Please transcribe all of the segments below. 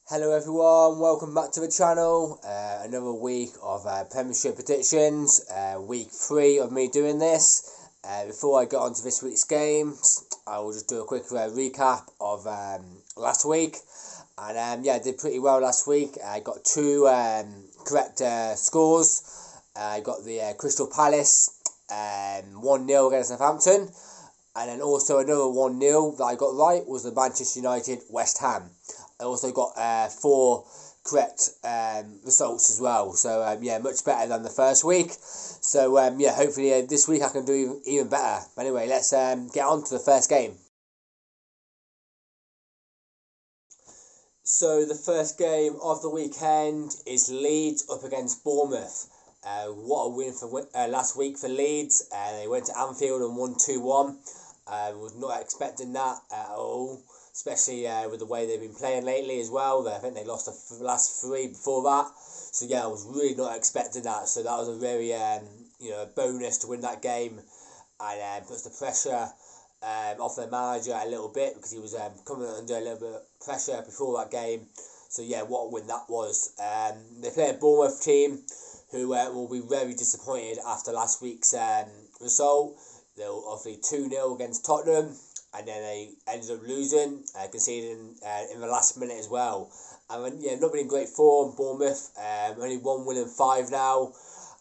Hello everyone, welcome back to the channel. Another week of Premiership Predictions, week 3 of me doing this. Before I get on to this week's games, I will just do a quick recap of last week. And yeah, I did pretty well last week. I got two correct scores. I got the Crystal Palace 1-0 against Southampton. And then also another 1-0 that I got right was the Manchester United West Ham. I also got 4 correct results as well. So yeah, much better than the first week. So yeah, hopefully this week I can do even better. Anyway, let's get on to the first game. So the first game of the weekend is Leeds up against Bournemouth. What a win for last week for Leeds. They went to Anfield and won 2-1. Was not expecting that at all, especially with the way they've been playing lately as well. I think they lost the last 3 before that. So yeah, I was really not expecting that. So that was a very bonus to win that game, and puts the pressure off their manager a little bit, because he was coming under a little bit of pressure before that game. So yeah, what a win that was. They play a Bournemouth team who will be very disappointed after last week's result. They were obviously 2-0 against Tottenham, and then they ended up losing, conceding in the last minute as well. And yeah, not been in great form. Bournemouth only 1 win and 5 now,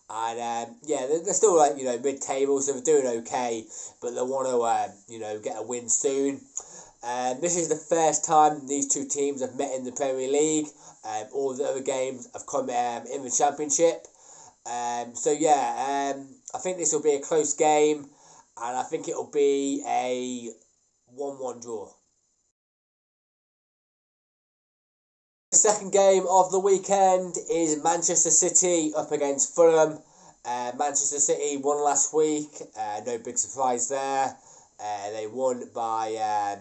and yeah, they're still like mid-table, so they're doing okay, but they want to get a win soon. This is the first time these two teams have met in the Premier League. All the other games have come in the Championship. So yeah, I think this will be a close game, and I think it'll be a 1-1 draw. The second game of the weekend is Manchester City up against Fulham. Manchester City won last week, no big surprise there. They won by,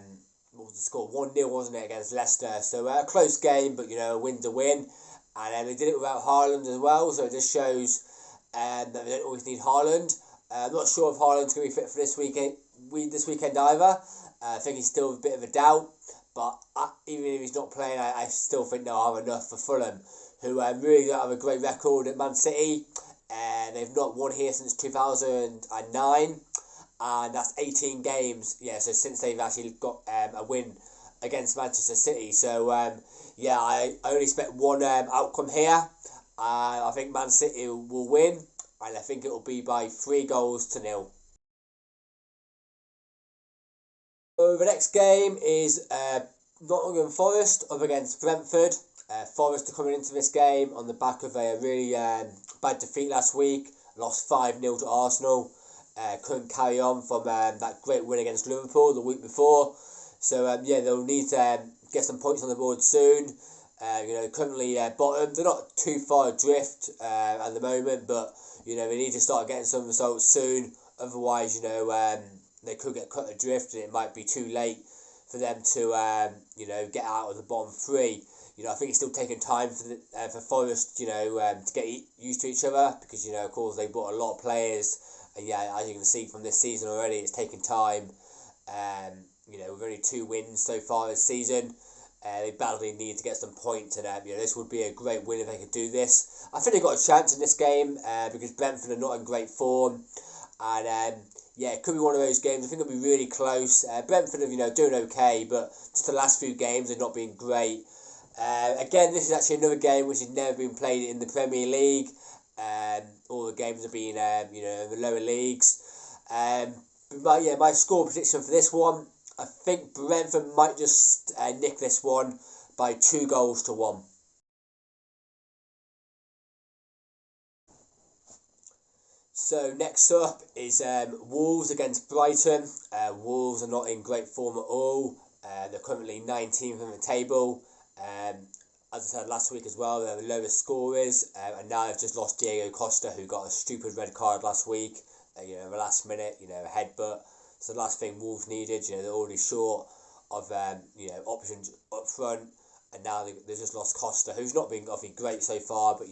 what was the score? 1-0, wasn't it, against Leicester. So a close game, but a win's a win. And they did it without Haaland as well, so it just shows that they don't always need Haaland. I'm not sure if Haaland's going to be fit for this weekend either. I think he's still a bit of a doubt, but even if he's not playing, I still think they'll have enough for Fulham, who really don't have a great record at Man City. They've not won here since 2009, and that's 18 games. Yeah, so since they've actually got a win against Manchester City. So yeah, I only expect one outcome here. I think Man City will win, and I think it will be by 3-0. So the next game is Nottingham Forest up against Brentford. Forest are coming into this game on the back of a really bad defeat last week. Lost 5-0 to Arsenal. Couldn't carry on from that great win against Liverpool the week before. So yeah, they'll need to get some points on the board soon. Currently bottom. They're not too far adrift at the moment, but they need to start getting some results soon. Otherwise, they could get cut adrift, and it might be too late for them to get out of the bottom 3. I think it's still taking time for Forest to get used to each other, because of course they bought a lot of players, and yeah, as you can see from this season already, it's taking time. With only 2 wins so far this season, they badly need to get some points, and this would be a great win if they could do this. I think they've got a chance in this game because Brentford are not in great form, and yeah, it could be one of those games. I think it'll be really close. Brentford are doing okay, but just the last few games have not been great. Again, this is actually another game which has never been played in the Premier League. All the games have been in the lower leagues. But yeah, my score prediction for this one, I think Brentford might just nick this one by 2-1. So next up is Wolves against Brighton. Wolves are not in great form at all. They're currently 19th on the table. As I said last week as well, they're the lowest scorers, and now they've just lost Diego Costa, who got a stupid red card last week. In the last minute, a headbutt. So the last thing Wolves needed. They're already short of options up front, and now they've just lost Costa, who's not been obviously great so far, but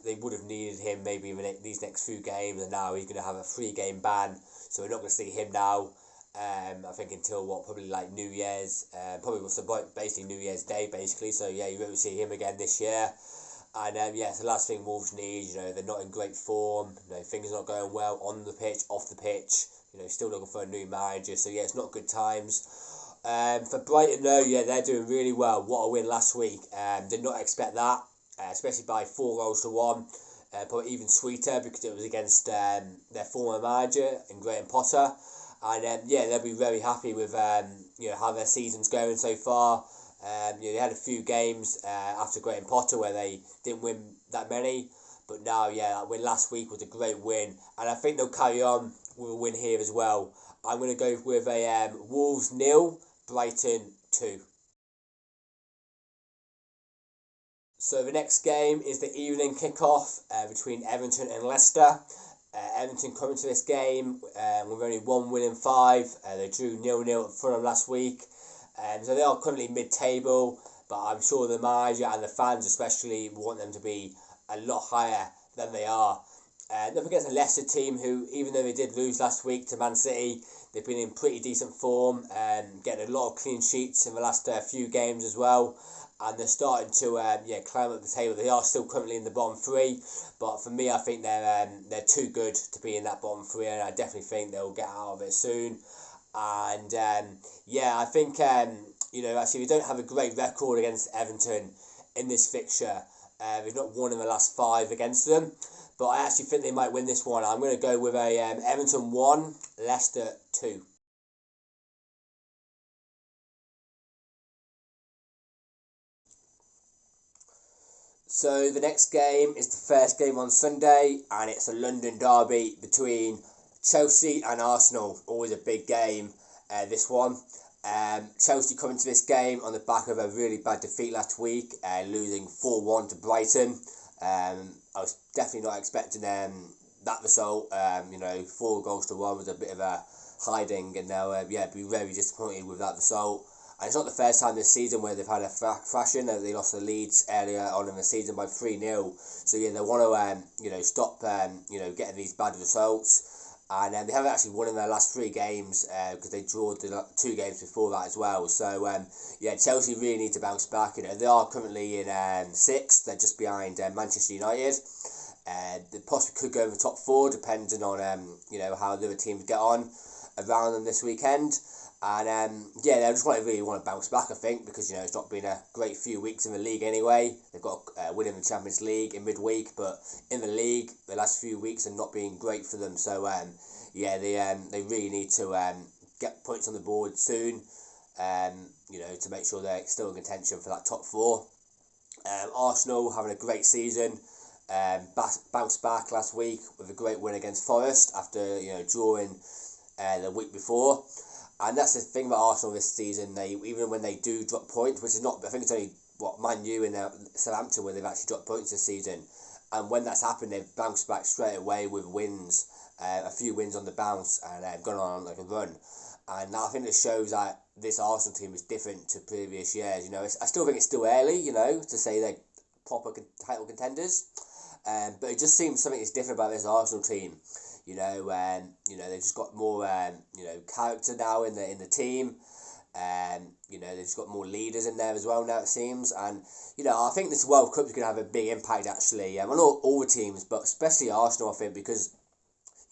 they would have needed him maybe in these next few games, and now he's going to have a 3-game ban, so we're not going to see him now. I think until probably like New Year's, probably so basically New Year's Day, basically. So yeah, you won't see him again this year. And yeah, it's the last thing Wolves need. They're not in great form. Things are not going well on the pitch, off the pitch. Still looking for a new manager. So yeah, it's not good times. For Brighton, though, yeah, they're doing really well. What a win last week. Did not expect that, especially by 4-1. Probably even sweeter because it was against their former manager in Graham Potter. And yeah, they'll be very happy with how their season's going so far. They had a few games after Graham Potter where they didn't win that many, but now, yeah, that win last week was a great win, and I think they'll carry on with a win here as well. I'm going to go with a Wolves 0, Brighton 2. So the next game is the evening kickoff between Everton and Leicester. Everton coming to this game with only 1 win in 5. They drew 0-0 at Fulham last week. So they are currently mid-table, but I'm sure the manager and the fans especially want them to be a lot higher than they are. Up against a Leicester team who, even though they did lose last week to Man City, they've been in pretty decent form and getting a lot of clean sheets in the last few games as well. And they're starting to climb up the table. They are still currently in the bottom 3, but for me, I think they're too good to be in that bottom 3, and I definitely think they'll get out of it soon. And yeah, I think actually we don't have a great record against Everton in this fixture. We've not won in the last 5 against them, but I actually think they might win this one. I'm going to go with a Everton 1, Leicester 2. So the next game is the first game on Sunday, and it's a London derby between Chelsea and Arsenal. Always a big game, this one. Chelsea coming to this game on the back of a really bad defeat last week, losing 4-1 to Brighton. I was definitely not expecting that result. 4-1 was a bit of a hiding, and they'll be very disappointed with that result. And it's not the first time this season where they've had a thrashing. They lost the Leeds earlier on in the season by 3-0. So yeah, they want to stop getting these bad results. And they haven't actually won in their last 3 games because they drew the 2 games before that as well. So Chelsea really need to bounce back. They are currently in 6th. They're just behind Manchester United. They possibly could go in the top 4 depending on how the other teams get on around them this weekend. And they just really want to bounce back, I think, because it's not been a great few weeks in the league anyway. They've got a win in the Champions League in midweek, but in the league the last few weeks are not being great for them. So they really need to get points on the board soon, to make sure they're still in contention for that top 4. Arsenal having a great season. Bounced back last week with a great win against Forest after drawing the week before. And that's the thing about Arsenal this season. They, even when they do drop points, which is not, I think it's only Man U and Southampton where they've actually dropped points this season. And when that's happened, they've bounced back straight away with wins, a few wins on the bounce, and gone on like a run. And I think it shows that this Arsenal team is different to previous years. I still think it's still early, to say they're proper title contenders. But it just seems something is different about this Arsenal team. They've just got more character now in the team. They've just got more leaders in there as well now, it seems. And I think this World Cup is going to have a big impact actually on all the teams, but especially Arsenal, I think, because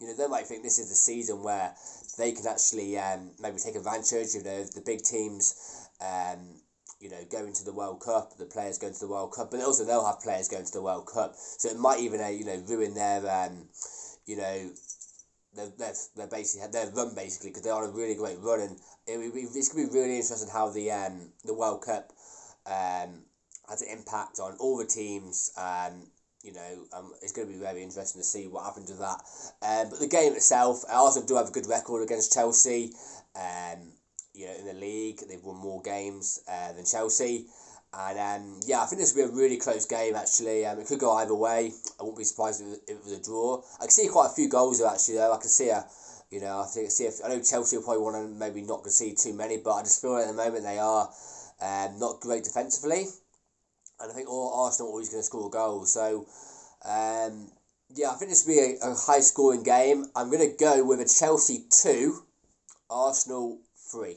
they might think this is the season where they can actually maybe take advantage of the big teams going to the World Cup, the players going to the World Cup, but also they'll have players going to the World Cup, so it might even ruin their they're basically had their run basically, because they're on a really great run, and it's going to be really interesting how the World Cup has an impact on all the teams. It's going to be very interesting to see what happens with that. But the game itself, I also do have a good record against Chelsea. In the league, they've won more games than Chelsea. And I think this will be a really close game actually. It could go either way. I wouldn't be surprised if it was a draw. I can see quite a few goals though actually though. I can see I know Chelsea will probably want to maybe not concede too many, but I just feel like at the moment they are not great defensively. And I think Arsenal are always going to score goals. So I think this will be a high scoring game. I'm going to go with a Chelsea 2, Arsenal 3.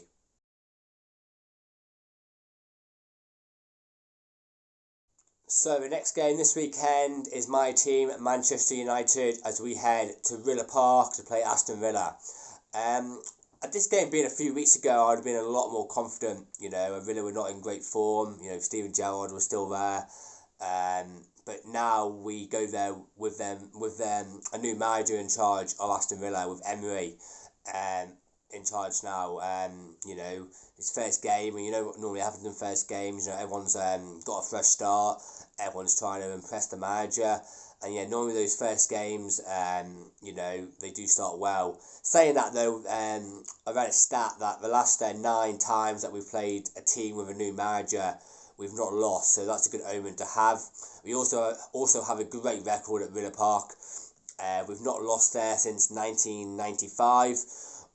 So the next game this weekend is my team, Manchester United, as we head to Villa Park to play Aston Villa. Um, at this game being a few weeks ago, I'd have been a lot more confident. Villa were not in great form. Steven Gerrard was still there. But now we go there with a new manager in charge of Aston Villa, with Emery in charge now. His first game, and you know what normally happens in first games. Everyone's got a fresh start. Everyone's trying to impress the manager, and normally those first games, they do start well. Saying that though, I read a stat that the last 9 times that we've played a team with a new manager, we've not lost, so that's a good omen to have. We also have a great record at Villa Park. We've not lost there since 1995.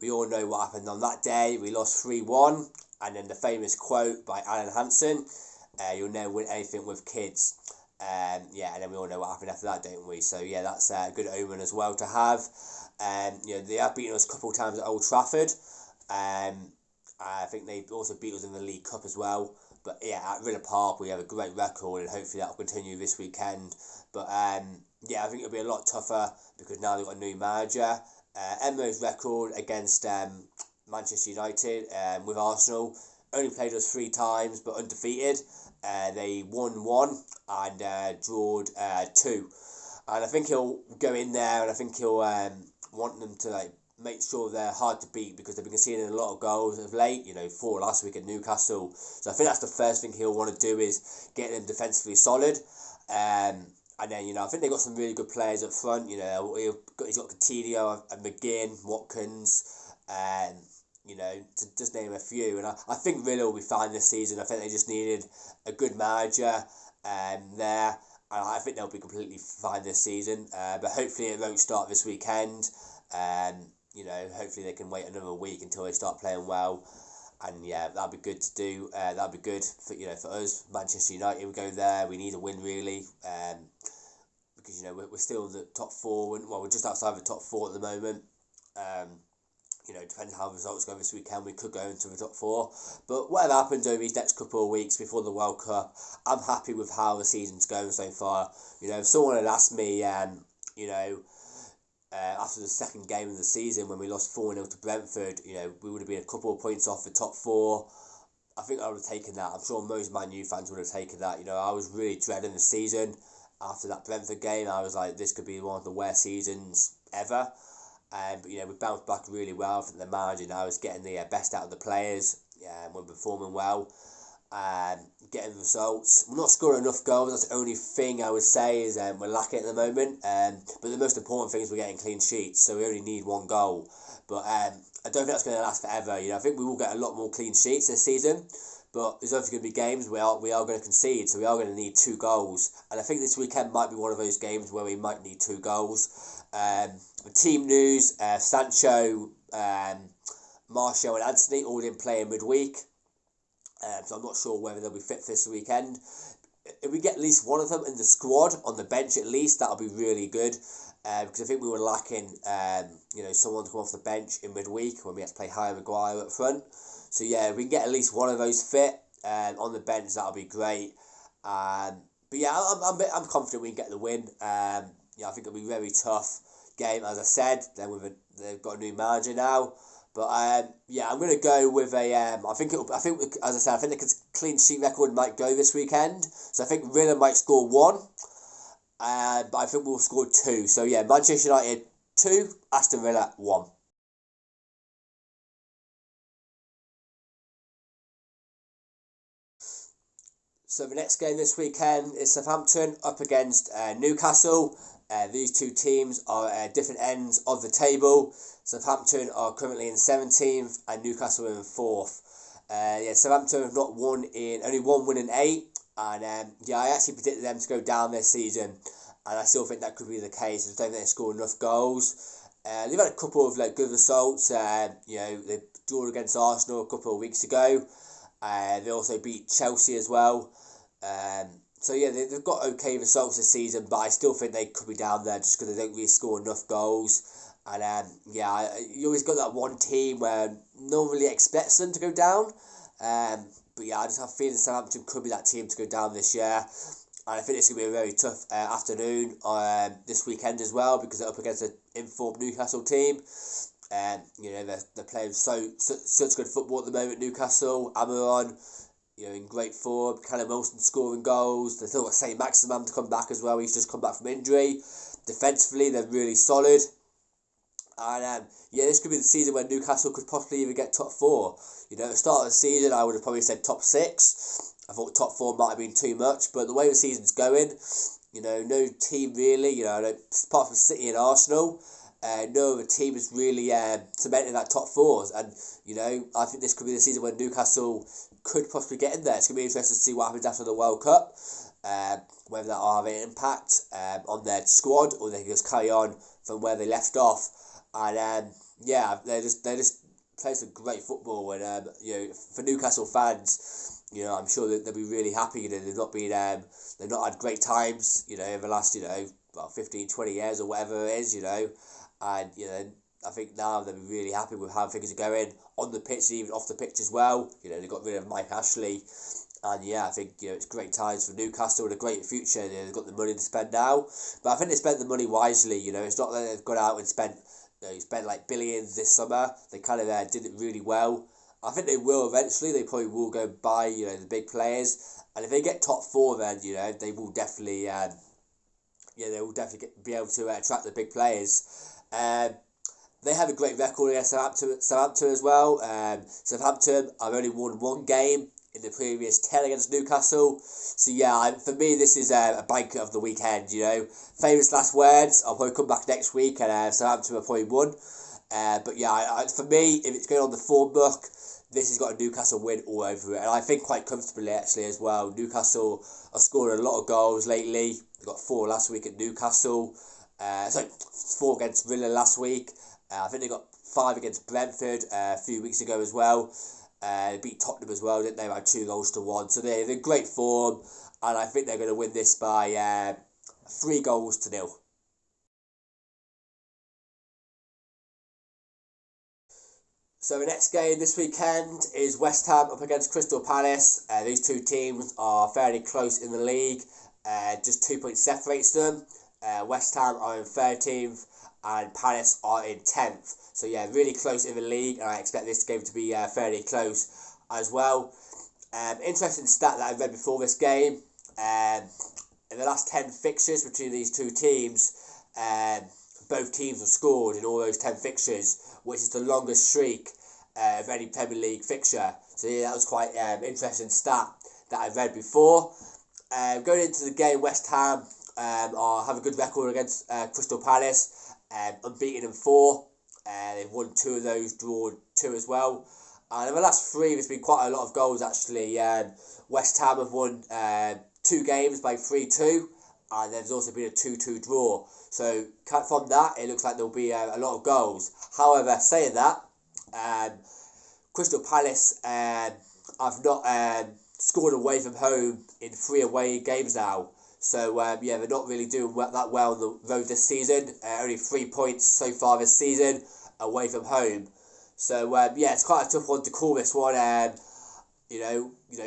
We all know what happened on that day. We lost 3-1, and then the famous quote by Alan Hansen, "You'll never win anything with kids." And then we all know what happened after that, don't we? So that's a good omen as well to have. They have beaten us a couple of times at Old Trafford. I think they also beat us in the League Cup as well. But at Villa Park we have a great record, and hopefully that will continue this weekend. But I think it'll be a lot tougher because now they've got a new manager. Emery's record against Manchester United with Arsenal, only played us 3 times but undefeated. They won 1 and drawed 2. And I think he'll go in there, and I think he'll want them to make sure they're hard to beat, because they've been conceding a lot of goals of late. 4 last week at Newcastle. So I think that's the first thing he'll want to do, is get them defensively solid. And then I think they've got some really good players up front. He's got Coutinho and McGinn, Watkins, to just name a few. And I think Villa will be fine this season. I think they just needed a good manager there. And I think they'll be completely fine this season. But hopefully it won't start this weekend. Hopefully they can wait another week until they start playing well. And that'd be good to do. That'd be good for us, Manchester United. We go there. We need a win really, because we're still in the top 4. Well, we're just outside the top 4 at the moment. Depending how the results go this weekend, we could go into the top 4. But whatever happens over these next couple of weeks before the World Cup, I'm happy with how the season's going so far. If someone had asked me, after the second game of the season when we lost 4-0 to Brentford, we would have been a couple of points off the top 4. I think I would have taken that. I'm sure most Man U fans would have taken that. I was really dreading the season after that Brentford game. I was like, this could be one of the worst seasons ever. But we bounced back really well. I think the manager now is getting the best out of the players. We're performing well. Getting results. We're not scoring enough goals. That's the only thing I would say is we're lacking at the moment. But the most important thing is we're getting clean sheets. So we only need 1 goal. But I don't think that's going to last forever. I think we will get a lot more clean sheets this season. But there's obviously going to be games where we are going to concede. So we are going to need 2 goals. And I think this weekend might be one of those games where we might need 2 goals. The team news: Sancho, Martial and Anthony all didn't play in midweek. So I'm not sure whether they'll be fit for this weekend. If we get at least one of them in the squad, on the bench at least, that'll be really good. Because I think we were lacking, someone to come off the bench in midweek when we had to play Harry Maguire up front. So if we can get at least one of those fit on the bench, that'll be great. But I'm confident we can get the win. I think it'll be a very tough game, as I said. They've got a new manager now. But I'm going to go with a. I think as I said, I think the clean sheet record might go this weekend. So I think Villa might score 1, but I think we'll score 2. So Manchester United 2, Aston Villa 1. So the next game this weekend is Southampton up against Newcastle. These 2 teams are at different ends of the table. Southampton are currently in 17th and Newcastle in 4th. Southampton have only 1 win in 8. And I actually predicted them to go down this season. And I still think that could be the case. I just don't think they score enough goals. They've had a couple of good results. They drew against Arsenal a couple of weeks ago. They also beat Chelsea as well. They've got okay results this season, but I still think they could be down there just because they don't really score enough goals. And you always got that one team where no one really expects them to go down. But yeah, I just have a feeling Southampton could be that team to go down this year. And I think it's going to be a very tough afternoon this weekend as well, because they're up against an informed Newcastle team. They're playing such good football at the moment. Newcastle, Amaron, in great form. Callum Wilson scoring goals. They've still got Saint Maximin to come back as well. He's just come back from injury. Defensively, they're really solid. And this could be the season where Newcastle could possibly even get top four. At the start of the season, I would have probably said top six. I thought top four might have been too much, but the way the season's going, no team really, apart from City and Arsenal, no other team is really cementing that top fours. And I think this could be the season where Newcastle could possibly get in there. It's going to be interesting to see what happens after the World Cup, whether that will have an impact on their squad, or they can just carry on from where they left off. And they just play some great football. And for Newcastle fans, I'm sure that they'll be really happy. They've not had great times, over the last 15, 20 years or whatever it is, and I think now they'll be really happy with how things are going on the pitch and even off the pitch as well. They got rid of Mike Ashley, and I think it's great times for Newcastle and a great future. They've got the money to spend now, but I think they spent the money wisely. It's not that they've gone out and spent like billions this summer. They kind of did it really well. I think they will eventually. They probably will go buy the big players, and if they get top four, then they will definitely be able to attract the big players. They have a great record against Southampton as well. Southampton have only won one game in the previous 10 against Newcastle. So for me, this is a banquet of the weekend. Famous last words. I'll probably come back next week and Southampton have probably won. For me, if it's going on the form book, this has got a Newcastle win all over it, and I think quite comfortably actually as well. Newcastle have scored a lot of goals lately. They got 4 last week at Newcastle. 4 against Villa last week. I think they got 5 against Brentford a few weeks ago as well. They beat Tottenham as well, didn't they, by 2-0. So they're in great form, and I think they're going to win this by 3-0. So the next game this weekend is West Ham up against Crystal Palace. These two teams are fairly close in the league. Just 2 points separates them. West Ham are in 13th and Palace are in 10th. So really close in the league, and I expect this game to be fairly close as well. Interesting stat that I read before this game. In the last 10 fixtures between these two teams, both teams have scored in all those 10 fixtures, which is the longest streak of any Premier League fixture. So that was quite interesting stat that I read before. Going into the game, West Ham have a good record against Crystal Palace, unbeaten in 4. They've won 2 of those, drawn 2 as well. And in the last 3, there's been quite a lot of goals actually. West Ham have won 2 games by 3-2, and there's also been a 2-2 draw. So from that, it looks like there'll be a lot of goals. However, saying that, Crystal Palace have not scored away from home in 3 away games now. So they're not really doing that well on the road this season. Only 3 points so far this season away from home. So it's quite a tough one to call this one.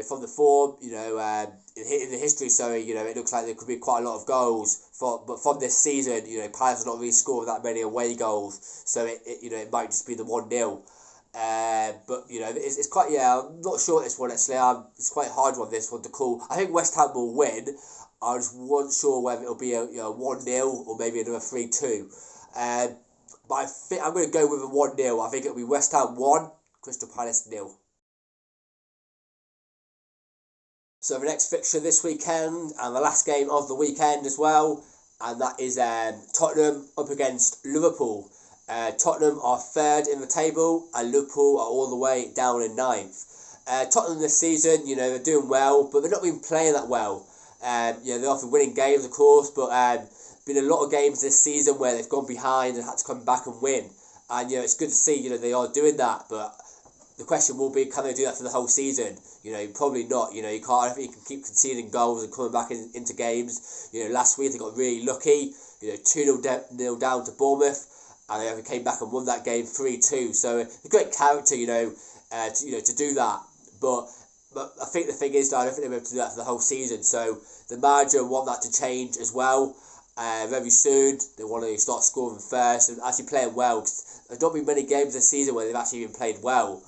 From the form, in the history, it looks like there could be quite a lot of goals. But from this season, Palace have not really scored that many away goals, so it might just be the 1-0. But it's quite I'm not sure this one actually. It's quite a hard one, this one to call. I think West Ham will win. I just wasn't sure whether it'll be a 1-0 or maybe another 3-2. But I think I'm going to go with a 1-0. I think it'll be West Ham 1, Crystal Palace 0. So the next fixture this weekend, and the last game of the weekend as well, and that is Tottenham up against Liverpool. Tottenham are 3rd in the table, and Liverpool are all the way down in 9th. Tottenham this season, they're doing well, but they've not been playing that well. They're often winning games, of course, but been a lot of games this season where they've gone behind and had to come back and win. And it's good to see they are doing that, but the question will be, can they do that for the whole season? Probably not. You can't. I think you can keep conceding goals and coming back into games. Last week they got really lucky. 2-0 down to Bournemouth, and they came back and won that game 3-2. So a great character, to do that. But I think the thing is that I don't think they'll be able to do that for the whole season. So the manager want that to change as well. Very soon they want to start scoring first and actually playing well. Cause there's not been many games this season where they've actually been played well.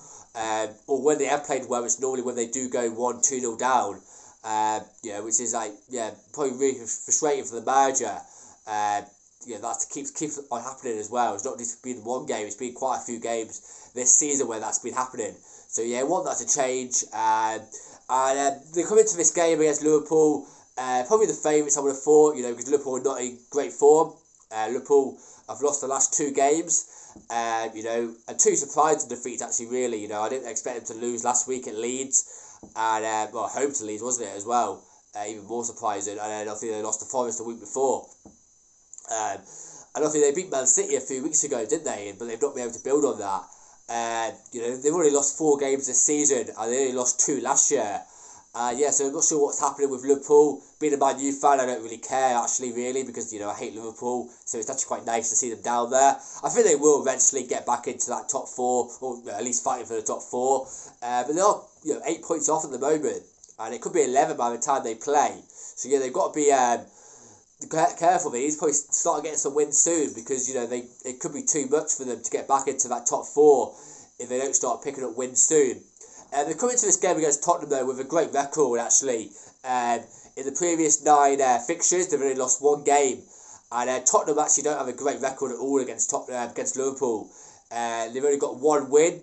Or when they have played well, it's normally when they do go 1-2-0 down. Which is probably really frustrating for the manager. That keeps on happening as well. It's not just been one game; it's been quite a few games this season where that's been happening. So I want that to change. They come into this game against Liverpool, probably the favourites I would have thought. Because Liverpool are not in great form. Liverpool have lost the last 2 games. And 2 surprising defeats actually. Really, I didn't expect them to lose last week at Leeds, and home to Leeds, wasn't it as well? Even more surprising. And then I think they lost to Forest the week before. I don't think they beat Man City a few weeks ago, didn't they? But they've not been able to build on that. They've already lost 4 games this season, and they only lost 2 last year. So I'm not sure what's happening with Liverpool. Being a Man U fan, I don't really care actually, really, because I hate Liverpool. So it's actually quite nice to see them down there. I think they will eventually get back into that top 4, or at least fighting for the top 4. But they are 8 points off at the moment, and it could be 11 by the time they play. So they've got to be careful. They need to probably start getting some wins soon, because it could be too much for them to get back into that top 4 if they don't start picking up wins soon. They're coming to this game against Tottenham though with a great record actually. In the previous 9 fixtures, they've only lost 1 game, and Tottenham actually don't have a great record at all against Liverpool. They've only got 1 win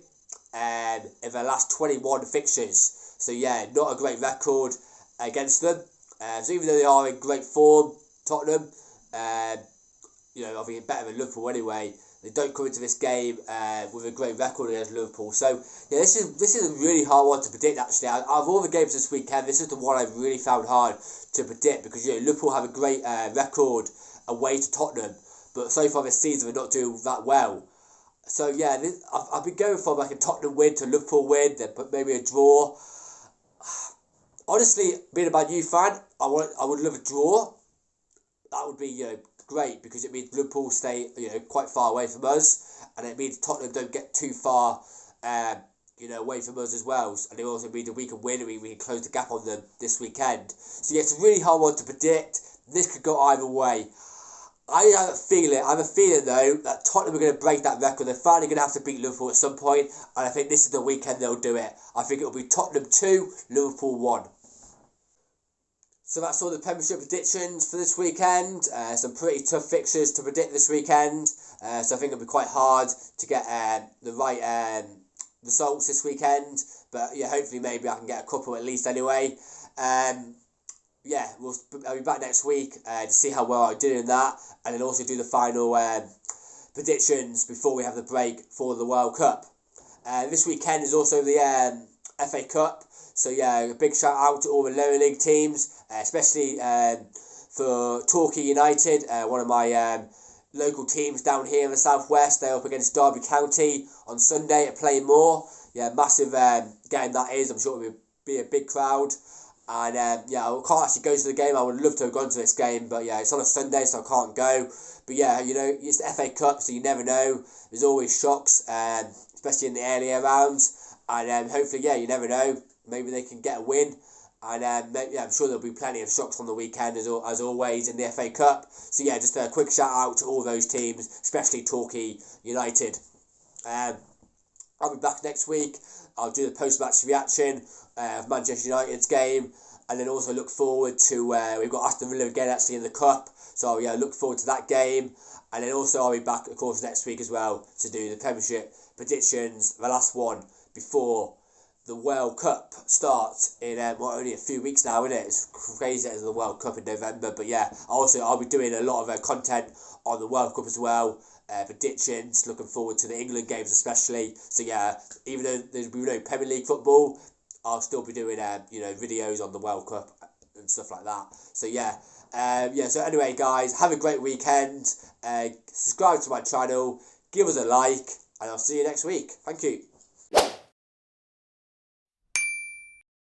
in their last 21 fixtures. So not a great record against them. So even though they are in great form, Tottenham, I think better than Liverpool anyway, they don't come into this game with a great record against Liverpool. So this is a really hard one to predict actually. Out of all the games this weekend, this is the one I really found hard to predict, because Liverpool have a great record away to Tottenham, but so far this season they're not doing that well. So I've been going from like a Tottenham win to Liverpool win, then maybe a draw. Honestly, being a Man U fan, I would love a draw. That would be great, because it means Liverpool stay quite far away from us, and it means Tottenham don't get too far away from us as well, and it also means that we can win and we can close the gap on them this weekend. So it's a really hard one to predict. This could go either way. I have a feeling though that Tottenham are going to break that record. They're finally going to have to beat Liverpool at some point, and I think this is the weekend they'll do it. I think it'll be Tottenham 2, Liverpool 1. So that's all the Premiership predictions for this weekend. Some pretty tough fixtures to predict this weekend. So I think it'll be quite hard to get the right results this weekend. But hopefully maybe I can get a couple at least anyway. I'll be back next week to see how well I did in that, and then also do the final predictions before we have the break for the World Cup. This weekend is also the FA Cup. So a big shout out to all the lower league teams, especially for Torquay United, one of my local teams down here in the southwest. They're up against Derby County on Sunday at Plainmoor. Massive game that is. I'm sure it will be a big crowd. And I can't actually go to the game. I would love to have gone to this game, but it's on a Sunday, so I can't go. But it's the FA Cup, so you never know. There's always shocks, especially in the earlier rounds. And hopefully, you never know. Maybe they can get a win, and I'm sure there'll be plenty of shocks on the weekend as always in the FA Cup. So just a quick shout out to all those teams, especially Torquay United. I'll be back next week. I'll do the post-match reaction of Manchester United's game, and then also look forward to we've got Aston Villa again actually in the Cup. So look forward to that game, and then also I'll be back of course next week as well to do the Premiership predictions, the last one before the World Cup starts in only a few weeks now, isn't it? It's crazy as the World Cup in November. But I'll be doing a lot of content on the World Cup as well, predictions, looking forward to the England games especially. So even though there's no Premier League football, I'll still be doing videos on the World Cup and stuff like that. So so anyway guys, have a great weekend. Subscribe to my channel, give us a like, and I'll see you next week. Thank you.